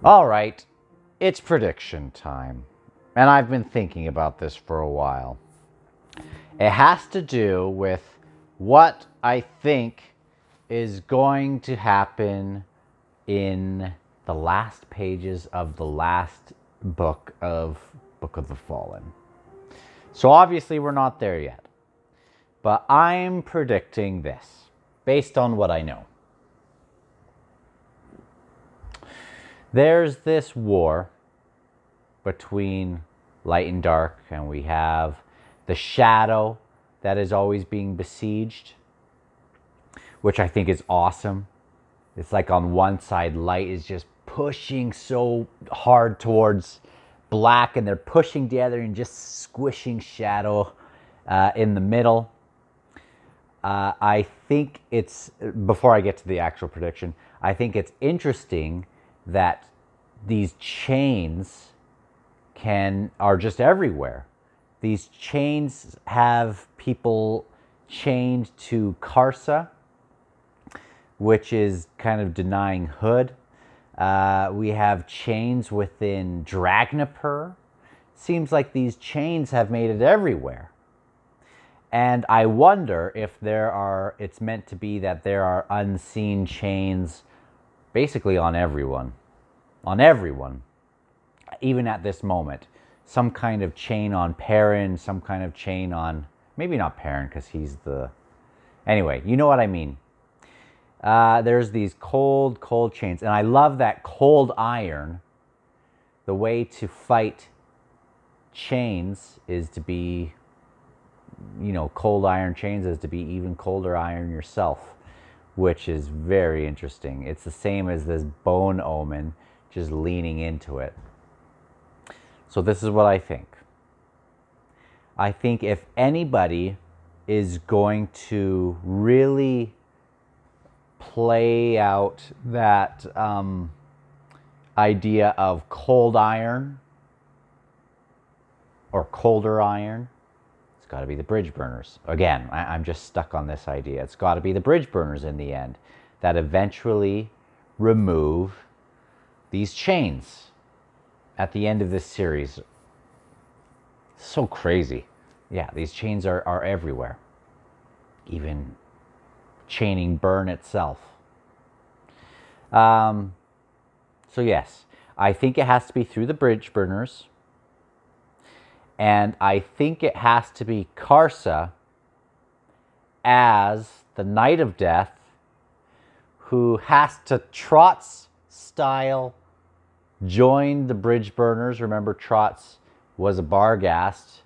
All right, it's prediction time. And I've been thinking about this for a while. It has to do with what I think is going to happen in the last pages of the last book of the Fallen. So obviously we're not there yet. But I'm predicting this based on what I know. There's this war between light and dark, and we have the shadow that is always being besieged, which I think is awesome. It's like on one side, light is just pushing so hard towards black, and they're pushing together and just squishing shadow in the middle. I think it's, before I get to the actual prediction, I think it's interesting that these chains are just everywhere. These chains have people chained to Karsa, which is kind of denying Hood. We have chains within Dragnapur. Seems like these chains have made it everywhere. And I wonder if it's meant to be that there are unseen chains basically on everyone. On everyone. Even at this moment. Some kind of chain on Perrin, some kind of chain on, maybe not Perrin because he's the, anyway, you know what I mean. There's these cold chains. And I love that cold iron. The way to fight chains is to be, cold iron chains is to be even colder iron yourself, which is very interesting. It's the same as this bone omen, just leaning into it. So this is what I think. I think if anybody is going to really play out that idea of cold iron or colder iron, it's got to be the bridge burners. Again, I'm just stuck on this idea. It's got to be the bridge burners in the end that eventually remove these chains at the end of this series. So crazy. Yeah, these chains are everywhere. Even chaining Burn itself. So yes, I think it has to be through the bridge burners. And I think it has to be Karsa as the Knight of Death, who has to Trot's style join the bridge burners. Remember, Trot's was a Barghast,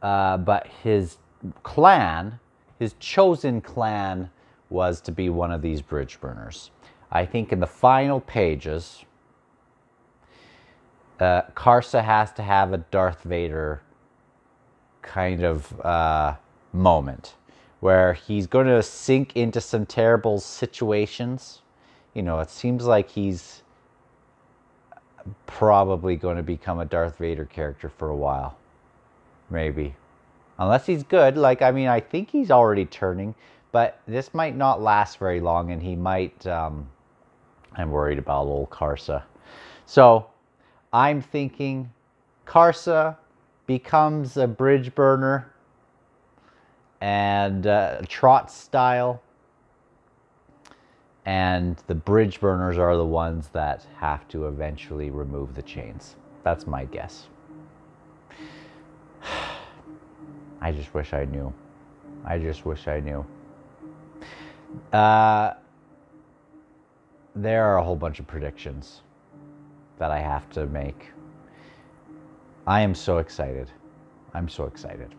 but his clan, his chosen clan, was to be one of these bridge burners. I think in the final pages, Karsa has to have a Darth Vader kind of moment where he's going to sink into some terrible situations. It seems like he's probably going to become a Darth Vader character for a while. Maybe. Unless he's good. I think he's already turning, but this might not last very long, and he might, I'm worried about old Karsa. So, I'm thinking Karsa becomes a bridge burner, and Trot style, and the bridge burners are the ones that have to eventually remove the chains. That's my guess. I just wish I knew. I just wish I knew. There are a whole bunch of predictions that I have to make. I am so excited. I'm so excited.